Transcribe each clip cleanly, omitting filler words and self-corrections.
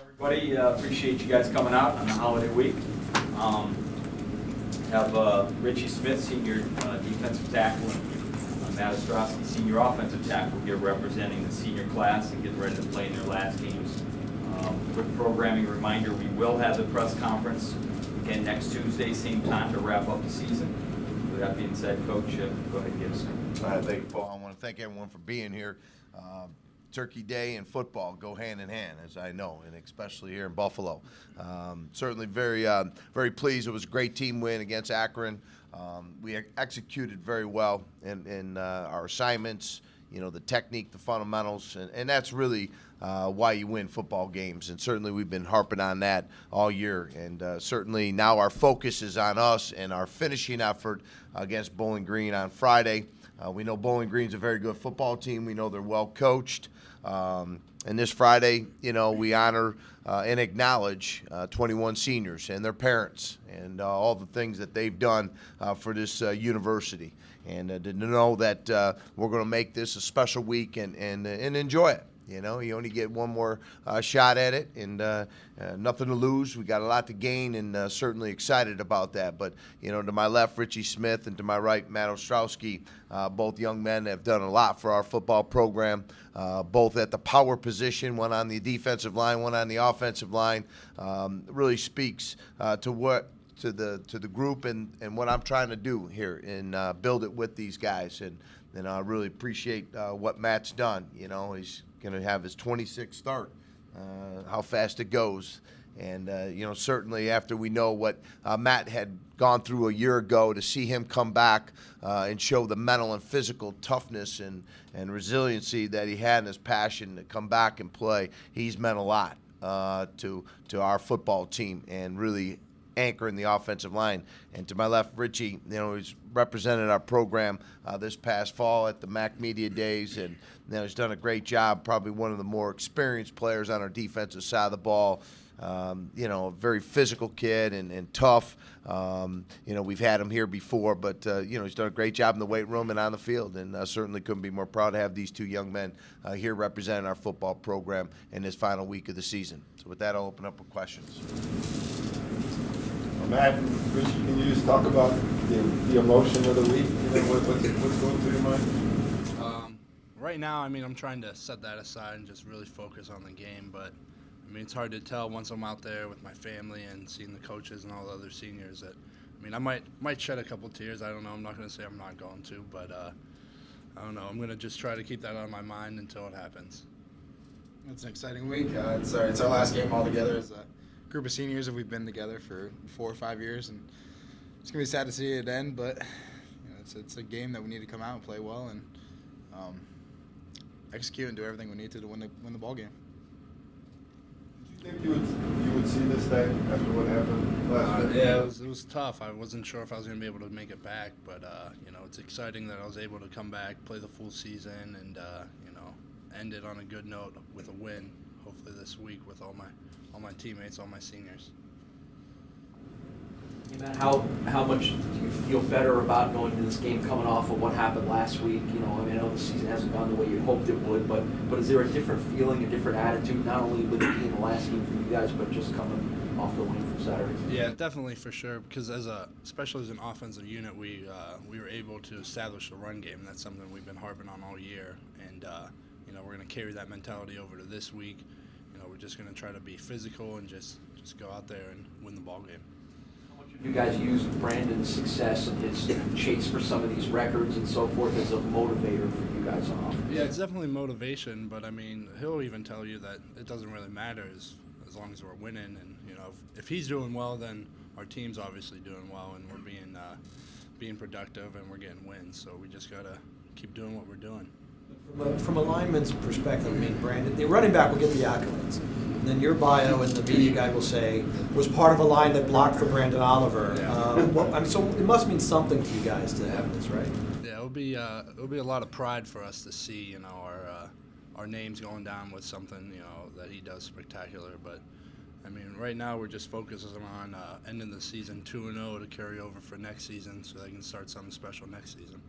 Everybody, appreciate you guys coming out on the holiday week. Have Richie Smith, senior defensive tackle, and Matt Ostrowski, senior offensive tackle, here representing the senior class and getting ready to play in their last games. Quick programming reminder, we will have the press conference again next Tuesday, same time, to wrap up the season. With that being said, Coach, go ahead and give us some. Thank you, Paul. I want to thank everyone for being here. Turkey Day and football go hand in hand, as I know, and especially here in Buffalo. Certainly very pleased. It was a great team win against Akron. We executed very well in our assignments, the technique, the fundamentals, and that's really why you win football games. And certainly we've been harping on that all year. And certainly now our focus is on us and our finishing effort against Bowling Green on Friday. We know Bowling Green's a very good football team. We know they're well coached. And this Friday, we honor and acknowledge 21 seniors and their parents and all the things that they've done for this university. And to know that we're going to make this a special week and enjoy it. You only get one more shot at it, and nothing to lose. We got a lot to gain, and certainly excited about that. But to my left, Richie Smith, and to my right, Matt Ostrowski, both young men have done a lot for our football program, both at the power position, one on the defensive line, one on the offensive line. Really speaks to the group and what I'm trying to do here and build it with these guys. And I really appreciate what Matt's done. He's going to have his 26th start, how fast it goes. And, certainly after we know what Matt had gone through a year ago, to see him come back and show the mental and physical toughness and resiliency that he had and his passion to come back and play, he's meant a lot to our football team and really anchor in the offensive line. And to my left, Richie, he's represented our program this past fall at the MAC Media Days, and he's done a great job, probably one of the more experienced players on our defensive side of the ball. A very physical kid and tough. We've had him here before, but, he's done a great job in the weight room and on the field, and certainly couldn't be more proud to have these two young men here representing our football program in this final week of the season. So with that, I'll open up for questions. Matt and Richie, can you just talk about the emotion of the week? What's going through your mind? Right now, I'm trying to set that aside and just really focus on the game. But it's hard to tell once I'm out there with my family and seeing the coaches and all the other seniors that, I might shed a couple tears. I don't know. I'm not going to say I'm not going to, but I don't know. I'm going to just try to keep that on my mind until it happens. It's an exciting week. It's our last game all together as a group of seniors that we've been together for 4 or 5 years, and it's gonna be sad to see it end. But it's a game that we need to come out and play well and execute and do everything we need to win the ball game. Did you think you would see this day after what happened last night? Yeah, it was tough. I wasn't sure if I was going to be able to make it back, but it's exciting that I was able to come back, play the full season, and end it on a good note with a win. Hopefully this week with all my teammates, all my seniors. Hey Matt, how much do you feel better about going into this game coming off of what happened last week? I know the season hasn't gone the way you hoped it would, but is there a different feeling, a different attitude, not only with it being the last game for you guys, but just coming off the win from Saturday? Yeah, definitely, for sure, because especially as an offensive unit, we were able to establish a run game, and that's something we've been harping on all year, and we're going to carry that mentality over to this week. We're just going to try to be physical and just go out there and win the ball game. How much have you guys used Brandon's success and his chase for some of these records and so forth as a motivator for you guys on offense? Yeah, it's definitely motivation, but he'll even tell you that it doesn't really matter as long as we're winning. And if he's doing well, then our team's obviously doing well, and we're being productive and we're getting wins. So we just gotta keep doing what we're doing. From a lineman's perspective, Brandon, the running back will get the accolades. And then your bio and the media guy will say, was part of a line that blocked for Brandon Oliver. Yeah. So it must mean something to you guys to have this, right? Yeah, it'll be a lot of pride for us to see, our names going down with something, that he does spectacular. But, right now we're just focusing on ending the season 2-0 to carry over for next season so they can start something special next season.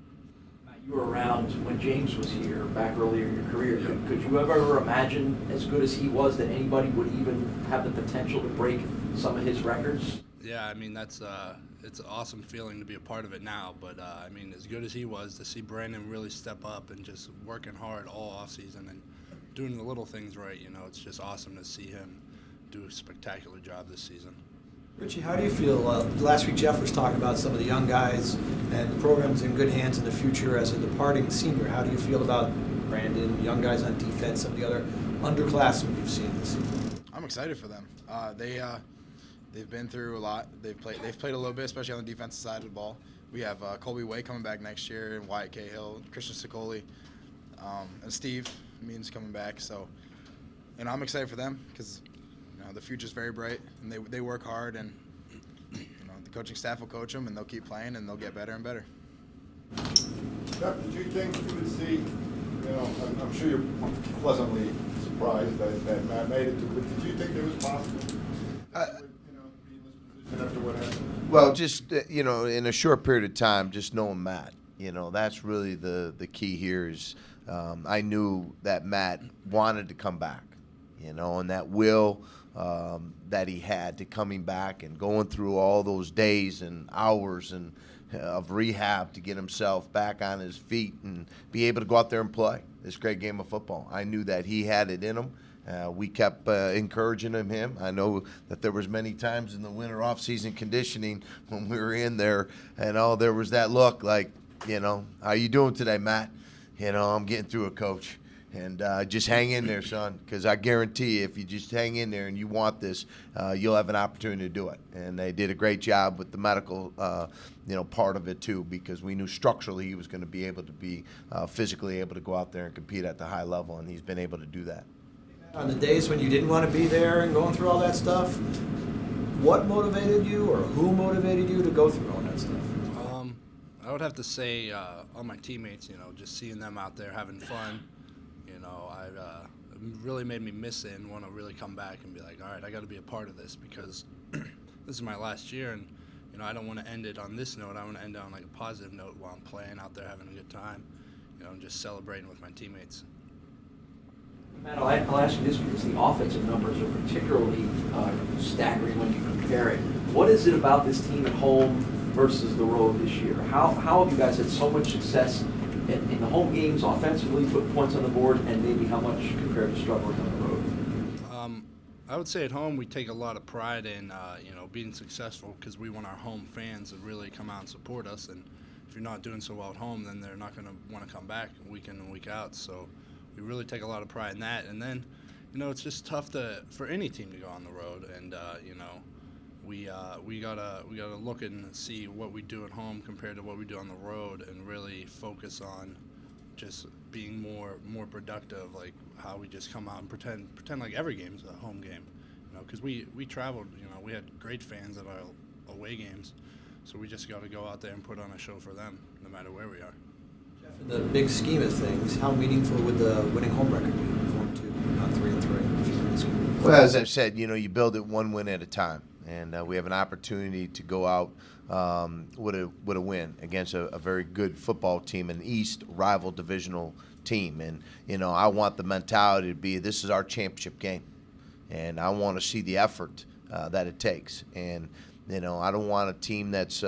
You were around when James was here back earlier in your career. Could you ever imagine, as good as he was, that anybody would even have the potential to break some of his records? Yeah, I mean, it's an awesome feeling to be a part of it now. But, I mean, as good as he was, to see Brandon really step up and just working hard all offseason and doing the little things right, it's just awesome to see him do a spectacular job this season. Richie, how do you feel? Last week Jeff was talking about some of the young guys and the program's in good hands in the future as a departing senior. How do you feel about Brandon, young guys on defense, some of the other underclassmen you've seen this season? I'm excited for them. They've been through a lot. They've played a little bit, especially on the defensive side of the ball. We have Colby Way coming back next year, and Wyatt Cahill, Christian Sicoli, and Steve Means coming back. So, I'm excited for them because the future's very bright, and they work hard, and the coaching staff will coach them, and they'll keep playing, and they'll get better and better. Jeff, did you think you would see, I'm sure you're pleasantly surprised that Matt made it to, but did you think it was possible? Be in this position after what happened? Well, just, in a short period of time, just knowing Matt, that's really the key here is I knew that Matt wanted to come back, and that will that he had to coming back and going through all those days and hours and of rehab to get himself back on his feet and be able to go out there and play this great game of football. I knew that he had it in him. We kept encouraging him. I know that there was many times in the winter off-season conditioning when we were in there, and there was that look like, how you doing today, Matt? I'm getting through it, Coach. And just hang in there, son, because I guarantee you, if you just hang in there and you want this, you'll have an opportunity to do it. And they did a great job with the medical, part of it too, because we knew structurally he was going to be able to be physically able to go out there and compete at the high level, and he's been able to do that. On the days when you didn't want to be there and going through all that stuff, what motivated you, or who motivated you to go through all that stuff? I would have to say all my teammates. Just seeing them out there having fun. It really made me miss it and want to really come back and be like, all right, I got to be a part of this because this is my last year, and I don't want to end it on this note. I want to end it on like a positive note while I'm playing out there, having a good time, and just celebrating with my teammates. Matt, I'll ask you this because the offensive numbers are particularly staggering when you compare it. What is it about this team at home versus the road this year? How have you guys had so much success in the home games offensively, put points on the board, and maybe how much compared to struggling on the road? I would say at home we take a lot of pride in being successful because we want our home fans to really come out and support us. And if you're not doing so well at home, then they're not going to want to come back week in and week out. So we really take a lot of pride in that. And then, it's just tough for any team to go on the road. And we gotta look and see what we do at home compared to what we do on the road, and really focus on just being more productive, like how we just come out and pretend like every game's a home game, because we traveled, we had great fans at our away games, so we just got to go out there and put on a show for them, no matter where we are. Jeff, in the big scheme of things, how meaningful would the winning home record be? 4-2, not 3-3. Well, as I've said, you build it one win at a time. And we have an opportunity to go out with a win against a very good football team, an East rival divisional team. And, I want the mentality to be this is our championship game. And I want to see the effort that it takes. And, I don't want a team that's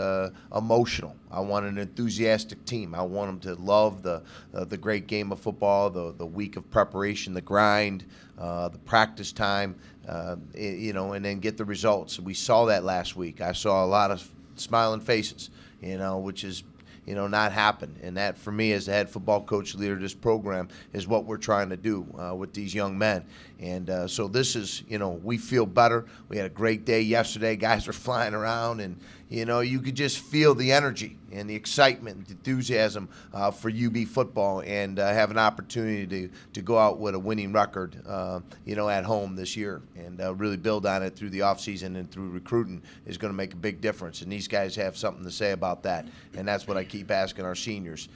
emotional. I want an enthusiastic team. I want them to love the great game of football, the week of preparation, the grind, the practice time, and then get the results. We saw that last week. I saw a lot of smiling faces, which is not happen. And that, for me, as the head football coach leader of this program, is what we're trying to do with these young men. And so this is, we feel better. We had a great day yesterday. Guys are flying around, and, you could just feel the energy and the excitement, the enthusiasm for UB football, and have an opportunity to go out with a winning record, at home this year, and really build on it through the offseason and through recruiting is going to make a big difference. And these guys have something to say about that, and that's what I keep asking our seniors.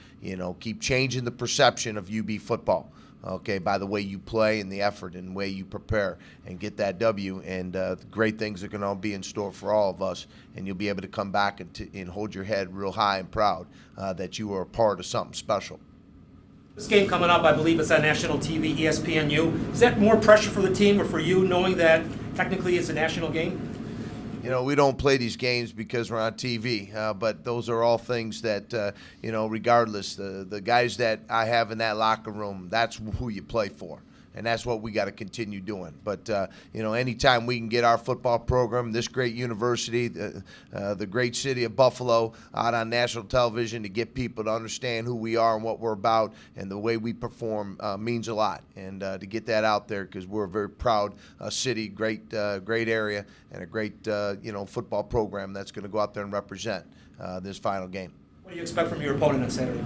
Keep changing the perception of UB football. okay, by the way you play and the effort and the way you prepare and get that W. And great things are going to be in store for all of us. And you'll be able to come back and hold your head real high and proud that you were a part of something special. This game coming up, I believe it's on national TV, ESPNU. Is that more pressure for the team or for you, knowing that technically it's a national game? You know, we don't play these games because we're on TV, but those are all things that, you know, regardless, the guys that I have in that locker room, that's who you play for. And that's what we got to continue doing. But, you know, anytime we can get our football program, this great university, the great city of Buffalo, out on national television to get people to understand who we are and what we're about and the way we perform means a lot. And to get that out there, because we're a very proud city, great area, and a great, you know, football program that's going to go out there and represent this final game. What do you expect from your opponent on Saturday?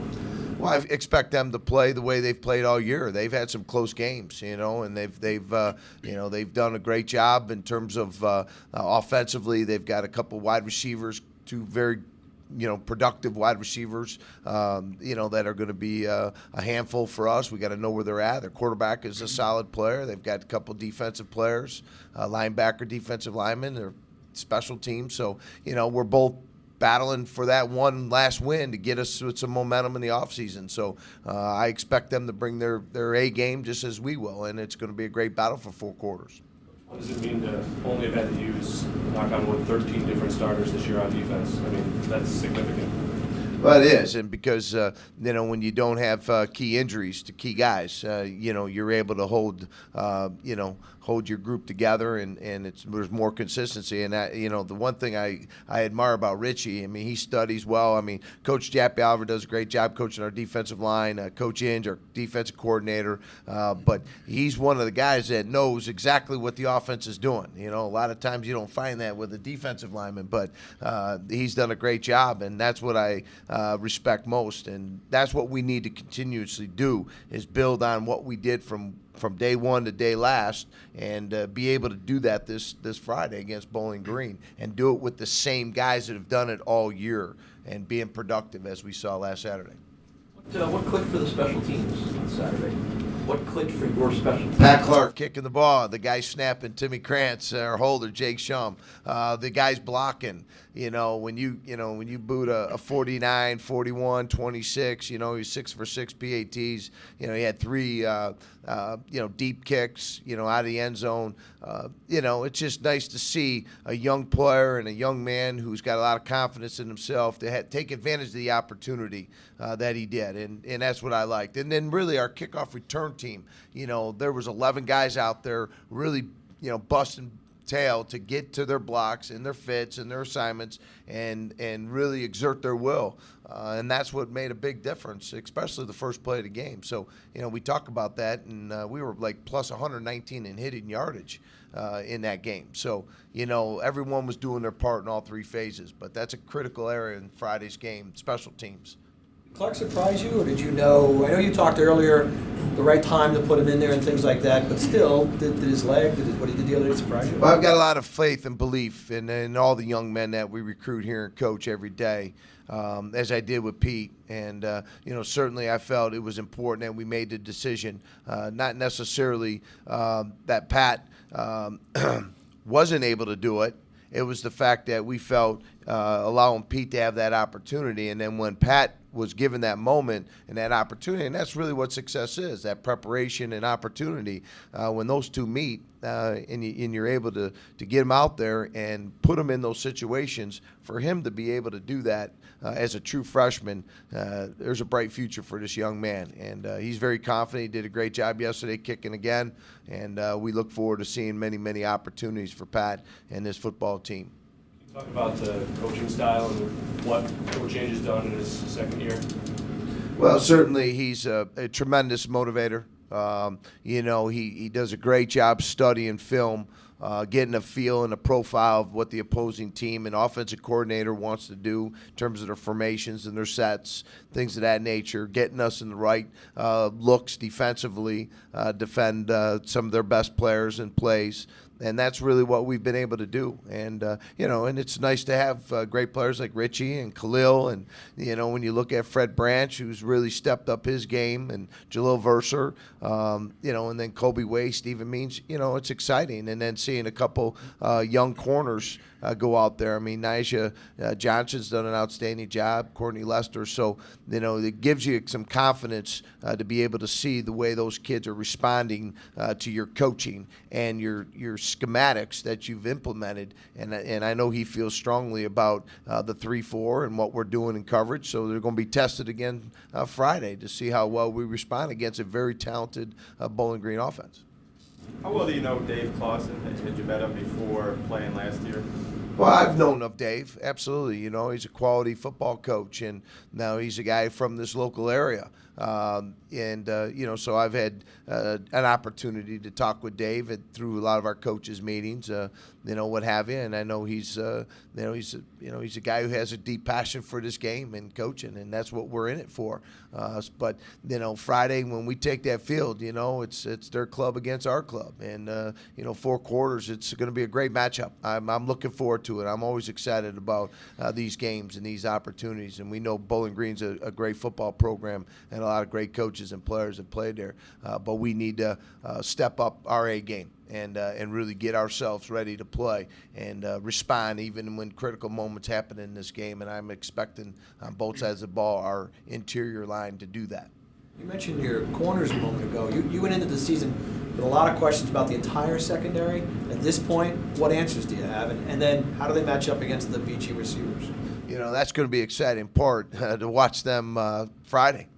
Well, I expect them to play the way they've played all year. They've had some close games, you know, and they've done a great job in terms of offensively. They've got a couple wide receivers, two very, you know, productive wide receivers, you know, that are going to be a handful for us. We got to know where they're at. Their quarterback is a solid player. They've got a couple defensive players, linebacker, defensive linemen. They're special teams. So, you know, we're both battling for that one last win to get us with some momentum in the offseason. So I expect them to bring their A game just as we will, and it's going to be a great battle for 4 quarters. What does it mean to only have had to use, knock on wood, 13 different starters this year on defense? I mean, that's significant. Well, it is, and because you know, when you don't have key injuries to key guys, you know, you're able to hold your group together, and there's more consistency. And that, you know, the one thing I admire about Richie, I mean, he studies well. I mean, Coach Jappy Oliver does a great job coaching our defensive line. Coach Inge, our defensive coordinator, but he's one of the guys that knows exactly what the offense is doing. You know, a lot of times you don't find that with a defensive lineman, but he's done a great job, and that's what I respect most, and that's what we need to continuously do, is build on what we did from day one to day last, and be able to do that this Friday against Bowling Green, and do it with the same guys that have done it all year and being productive as we saw last Saturday. What clicked for the special teams on Saturday? What clicked for your special teams? Pat Clark kicking the ball, the guy snapping, Timmy Krantz, our holder, Jake Shum, the guys blocking. You know, when you boot a 49, 41, 26, you know, he's 6 for 6 PATs. You know, he had 3, deep kicks, you know, out of the end zone. You know, it's just nice to see a young player and a young man who's got a lot of confidence in himself to take advantage of the opportunity that he did, and that's what I liked. And then really our kickoff return team, you know, there was 11 guys out there really, you know, busting tail to get to their blocks and their fits and their assignments and really exert their will. And that's what made a big difference, especially the first play of the game. So, you know, we talk about that, and we were like plus 119 in hitting yardage in that game. So, you know, everyone was doing their part in all 3 phases, but that's a critical area in Friday's game, special teams. Clark surprise you, or did you know? I know you talked earlier, the right time to put him in there and things like that, but still, did his leg, what he did the other day surprise you? Well, I've got a lot of faith and belief in all the young men that we recruit here and coach every day, as I did with Pete. And, you know, certainly I felt it was important that we made the decision, not necessarily that Pat wasn't able to do it. It was the fact that we felt allowing Pete to have that opportunity, and then when Pat was given that moment and that opportunity, and that's really what success is, that preparation and opportunity. When those two meet and you're able to get him out there and put him in those situations, for him to be able to do that as a true freshman, there's a bright future for this young man. And he's very confident. He did a great job yesterday kicking again, and we look forward to seeing many, many opportunities for Pat and this football team. Talk about the coaching style and what Coach Inge has done in his second year. Well, certainly he's a tremendous motivator. You know, he does a great job studying film getting a feel and a profile of what the opposing team and offensive coordinator wants to do in terms of their formations and their sets, things of that nature, getting us in the right looks defensively, defend some of their best players and plays. And that's really what we've been able to do. And, and it's nice to have great players like Richie and Khalil. And, when you look at Fred Branch, who's really stepped up his game, and Jalil Verser, and then Kobe Way, Stephen Means, it's exciting. And then seeing a couple young corners go out there. I mean, Nyjah Johnson's done an outstanding job, Courtney Lester. So, it gives you some confidence to be able to see the way those kids are responding to your coaching and your schematics that you've implemented. And I know he feels strongly about the 3-4 and what we're doing in coverage. So they're going to be tested again Friday to see how well we respond against a very talented Bowling Green offense. How well do you know Dave Clausen? Had you met him before playing last year? Well, I've known of Dave, absolutely. He's a quality football coach, and now he's a guy from this local area. So I've had an opportunity to talk with Dave through a lot of our coaches' meetings, what have you. And I know he's a guy who has a deep passion for this game and coaching, and that's what we're in it for. But Friday when we take that field, it's their club against our club, and 4 quarters. It's going to be a great matchup. I'm looking forward to it. I'm always excited about these games and these opportunities, and we know Bowling Green's a great football program, and a lot of great coaches and players have played there. But we need to step up our A game and really get ourselves ready to play and respond even when critical moments happen in this game. And I'm expecting on both sides of the ball our interior line to do that. You mentioned your corners a moment ago. You went into the season with a lot of questions about the entire secondary. At this point, what answers do you have? And then how do they match up against the beachy receivers? That's going to be an exciting part to watch them Friday.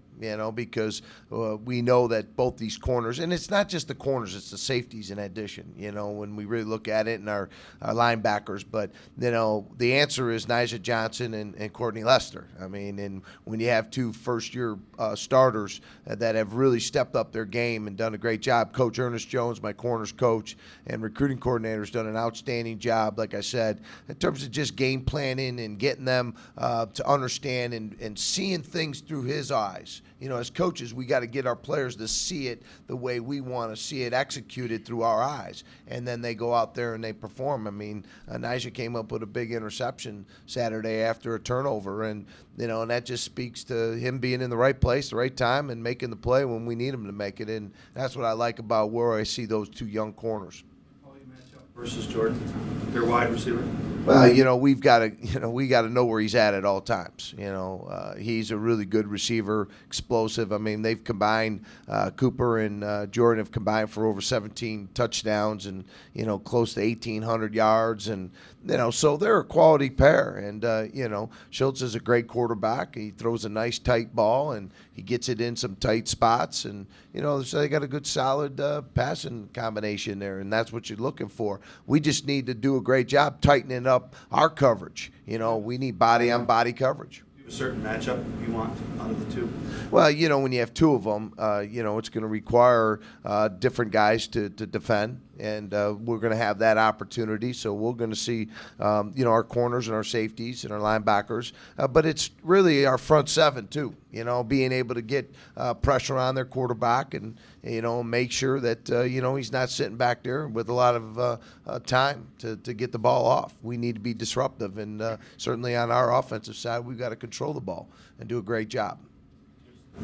Because we know that both these corners, and it's not just the corners, it's the safeties in addition, when we really look at it, and our linebackers. But, the answer is Nyjah Johnson and Courtney Lester. I mean, and when you have 2 first-year starters that have really stepped up their game and done a great job, Coach Ernest Jones, my corners coach, and recruiting coordinator, has done an outstanding job, like I said, in terms of just game planning and getting them to understand and seeing things through his eyes. As coaches, we got to get our players to see it the way we want to see it executed through our eyes. And then they go out there and they perform. I mean, Nyjah came up with a big interception Saturday after a turnover. And, and that just speaks to him being in the right place, the right time, and making the play when we need him to make it. And that's what I like about where I see those 2 young corners. Versus Jordan, their wide receiver? Well, we got to know where he's at all times. He's a really good receiver, explosive. I mean, they've combined, Cooper and Jordan have combined for over 17 touchdowns and, close to 1,800 yards. And, so they're a quality pair. And, Schultz is a great quarterback. He throws a nice tight ball and he gets it in some tight spots. And, so they got a good solid passing combination there. And that's what you're looking for. We just need to do a great job tightening up our coverage. We need body-on-body coverage. A certain matchup you want out of the 2? Well, when you have 2 of them, it's going to require different guys to defend, and we're going to have that opportunity. So we're going to see, our corners and our safeties and our linebackers. But it's really our front 7, too, being able to get pressure on their quarterback and, make sure that, he's not sitting back there with a lot of time to get the ball off. We need to be disruptive, and certainly on our offensive side, we've got to control the ball and do a great job.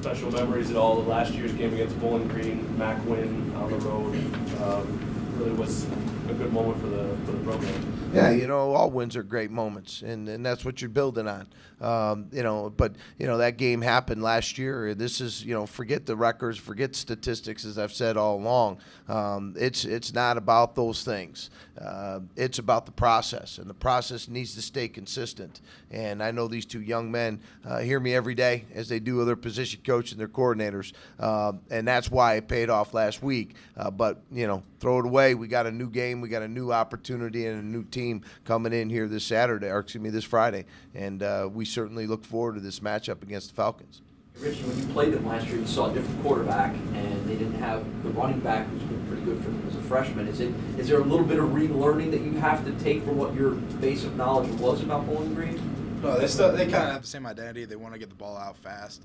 Special memories at all of last year's game against Bowling Green, Quinn on the road. Really was a good moment for the program. Yeah, all wins are great moments, and that's what you're building on. But that game happened last year. This is, forget the records, forget statistics, as I've said all along. It's not about those things. It's about the process, and the process needs to stay consistent. And I know these 2 young men hear me every day, as they do other position coaches and their coordinators, and that's why it paid off last week. But, throw it away. We got a new game. We got a new opportunity and a new team coming in here this Friday. And we certainly look forward to this matchup against the Falcons. Richie, when you played them last year, you saw a different quarterback, and they didn't have the running back who's been pretty good for them as a freshman. Is there a little bit of relearning that you have to take from what your base of knowledge was about Bowling Green? No, they kind of have the same identity. They want to get the ball out fast.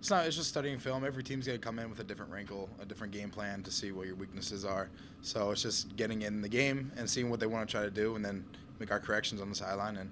It's just studying film. Every team's going to come in with a different wrinkle, a different game plan to see what your weaknesses are. So it's just getting in the game and seeing what they want to try to do, and then make our corrections on the sideline and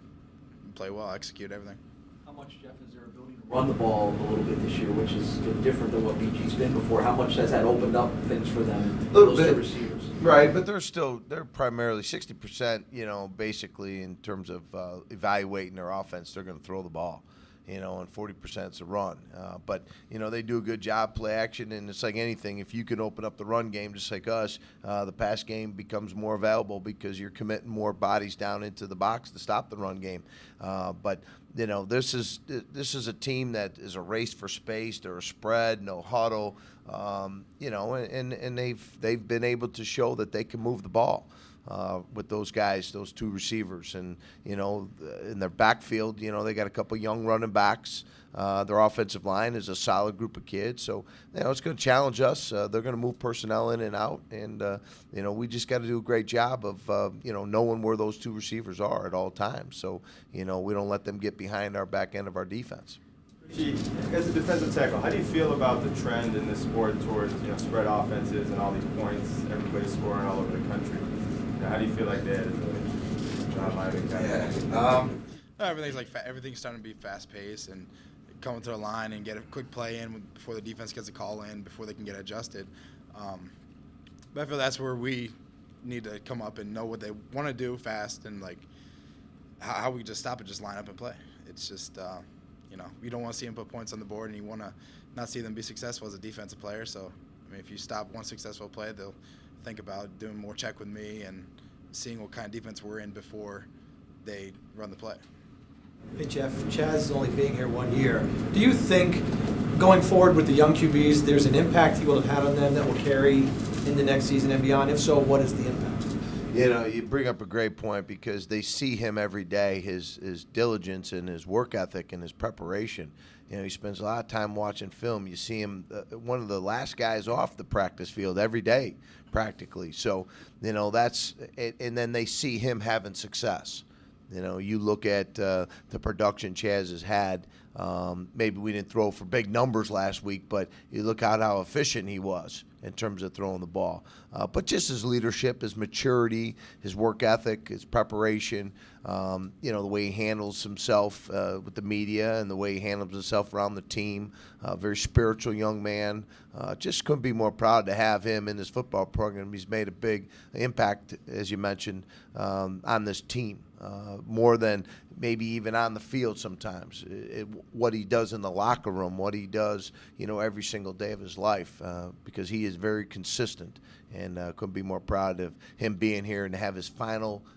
play well, execute everything. How much, Jeff, is their ability to run the ball a little bit this year, which is different than what BG's been before? How much has that opened up things for them, those two receivers? Right, but they're primarily 60%, basically in terms of evaluating their offense, they're going to throw the ball. And 40% is a run. But they do a good job, play action, and it's like anything. If you can open up the run game just like us, the pass game becomes more available because you're committing more bodies down into the box to stop the run game. But this is a team that is a race for space. They're a spread, no huddle, and they've been able to show that they can move the ball. With those guys, those two receivers, and in their backfield, they got a couple young running backs. Their offensive line is a solid group of kids, so it's going to challenge us. They're going to move personnel in and out, and we just got to do a great job of knowing where those two receivers are at all times. So we don't let them get behind our back end of our defense. Richie, as a defensive tackle, how do you feel about the trend in this sport towards spread offenses and all these points, everybody scoring all over the country? How do you feel like that as a John Lyman kind of? Everything's starting to be fast paced and coming to the line and get a quick play in before the defense gets a call in, before they can get adjusted. But I feel that's where we need to come up and know what they want to do fast, and how we just stop it, just line up and play. It's just you don't want to see them put points on the board, and you want to not see them be successful as a defensive player. So if you stop one successful play, they'll think about doing more check with me and seeing what kind of defense we're in before they run the play. Hey Jeff, Chaz is only being here 1 year. Do you think going forward with the young QBs, there's an impact he will have had on them that will carry in the next season and beyond? If so, what is the impact? You bring up a great point because they see him every day, his diligence and his work ethic and his preparation. He spends a lot of time watching film. You see him, one of the last guys off the practice field every day, practically. So, that's it. And then they see him having success. You look at the production Chaz has had. Maybe we didn't throw for big numbers last week, but you look at how efficient he was in terms of throwing the ball. But just his leadership, his maturity, his work ethic, his preparation, the way he handles himself with the media and the way he handles himself around the team. Very spiritual young man. Just couldn't be more proud to have him in this football program. He's made a big impact, as you mentioned, on this team. More than maybe even on the field sometimes. What he does in the locker room, what he does, every single day of his life, because he is very consistent, and couldn't be more proud of him being here and to have his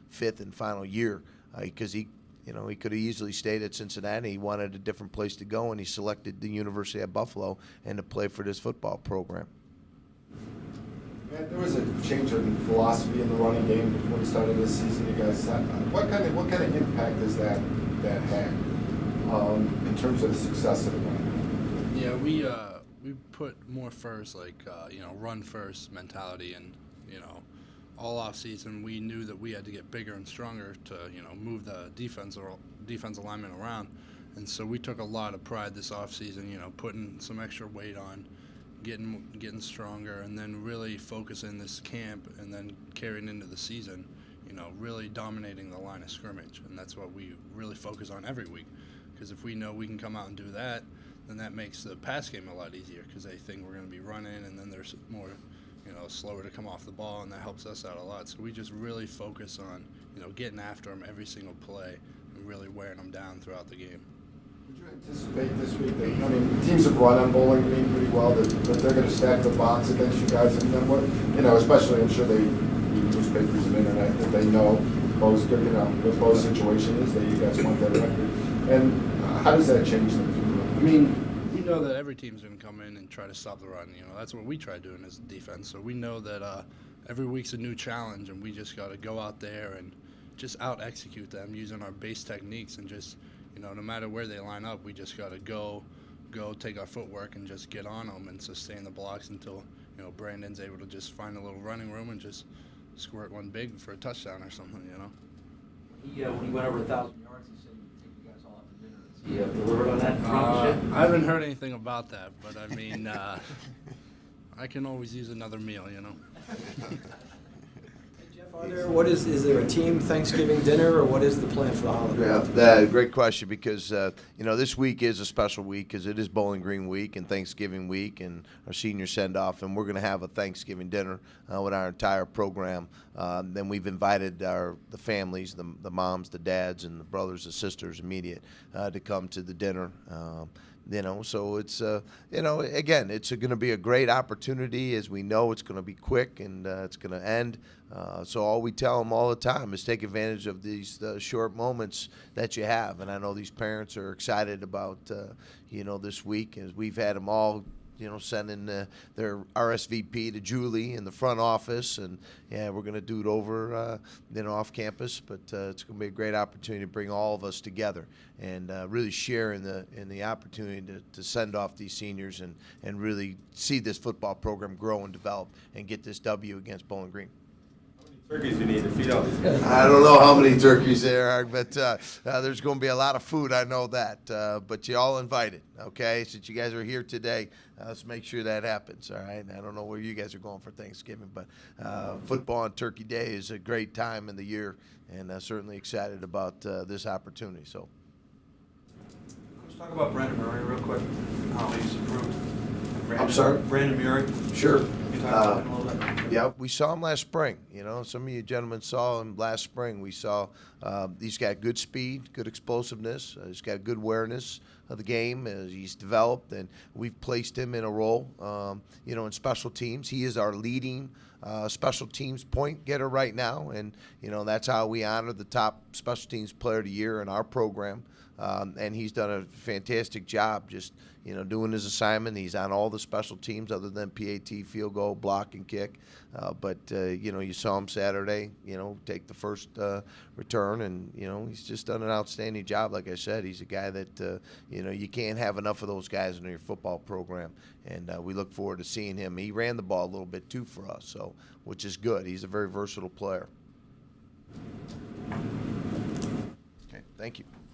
fifth and final year, because he could have easily stayed at Cincinnati. He wanted a different place to go, and he selected the University of Buffalo and to play for this football program. Matt, there was a change in philosophy in the running game before the start of this season. You guys, what kind of impact has that had in terms of the success of the running game? Yeah, we put more first, run first mentality, and all off season we knew that we had to get bigger and stronger to move the defense alignment around, and so we took a lot of pride this off season, putting some extra weight on. Getting stronger, and then really focusing this camp and then carrying into the season, really dominating the line of scrimmage. And that's what we really focus on every week, because if we know we can come out and do that, then that makes the pass game a lot easier, because they think we're going to be running, and then there's more, slower to come off the ball, and that helps us out a lot. So we just really focus on, getting after them every single play and really wearing them down throughout the game. Would you anticipate this week that, teams have run on Bowling Green pretty well, that they're going to stack the box against you guys, and then what, especially I'm sure they read newspapers and internet, that they know Bo's good, what Bo's situation is, that you guys want that record. And how does that change things? We know that every team's going to come in and try to stop the run. That's what we try doing as a defense. So we know that every week's a new challenge, and we just got to go out there and just out-execute them using our base techniques, and just no matter where they line up, we just got to go take our footwork and just get on them and sustain the blocks until you know, Brandon's able to just find a little running room and just squirt one big for a touchdown or something, you know. When he went over 1,000 yards, he said he'd take you guys all out to dinner. Has he delivered on that promise? I haven't heard anything about that, but I mean, I can always use another meal, you know. Is there a team Thanksgiving dinner, or what is the plan for the holiday? Yeah, great question, because you know, this week is a special week because it is Bowling Green week and Thanksgiving week and our senior send off, and we're going to have a Thanksgiving dinner with our entire program. Then we've invited the families, the moms, the dads, and the brothers, the sisters, immediate, to come to the dinner. You know, so it's, you know, again, it's going to be a great opportunity. As we know, it's going to be quick and it's going to end. So all we tell them all the time is take advantage of these short moments that you have. And I know these parents are excited about, you know, this week, as we've had them all, you know, sending their RSVP to Julie in the front office, and yeah, we're going to do it over, you know, off campus. But it's going to be a great opportunity to bring all of us together and really share in the opportunity to send off these seniors and really see this football program grow and develop and get this W against Bowling Green. Turkeys you need to feed all these guys. I don't know how many turkeys there are, but there's going to be a lot of food. I know that. But you all invited, okay? Since you guys are here today, let's make sure that happens, all right? I don't know where you guys are going for Thanksgiving, but football on Turkey Day is a great time in the year, and certainly excited about this opportunity. So, Let's talk about Brandon Murray real quick. How he's improved. I'm sorry? Brandon Murray. sure. Can you talk about him a little bit? Yeah, we saw him last spring. You know, some of you gentlemen saw him last spring. We saw he's got good speed, good explosiveness. He's got good awareness of the game as he's developed, and we've placed him in a role, you know, in special teams. He is our leading special teams point getter right now, and, you know, that's how we honor the top special teams player of the year in our program. And he's done a fantastic job just, you know, doing his assignment. He's on all the special teams other than PAT, field goal, block, and kick. But you know, you saw him Saturday, you know, take the first return, and, you know, he's just done an outstanding job. Like I said, he's a guy that, you know, you can't have enough of those guys in your football program. And we look forward to seeing him. He ran the ball a little bit, too, for us, so which is good. He's a very versatile player. Okay, thank you.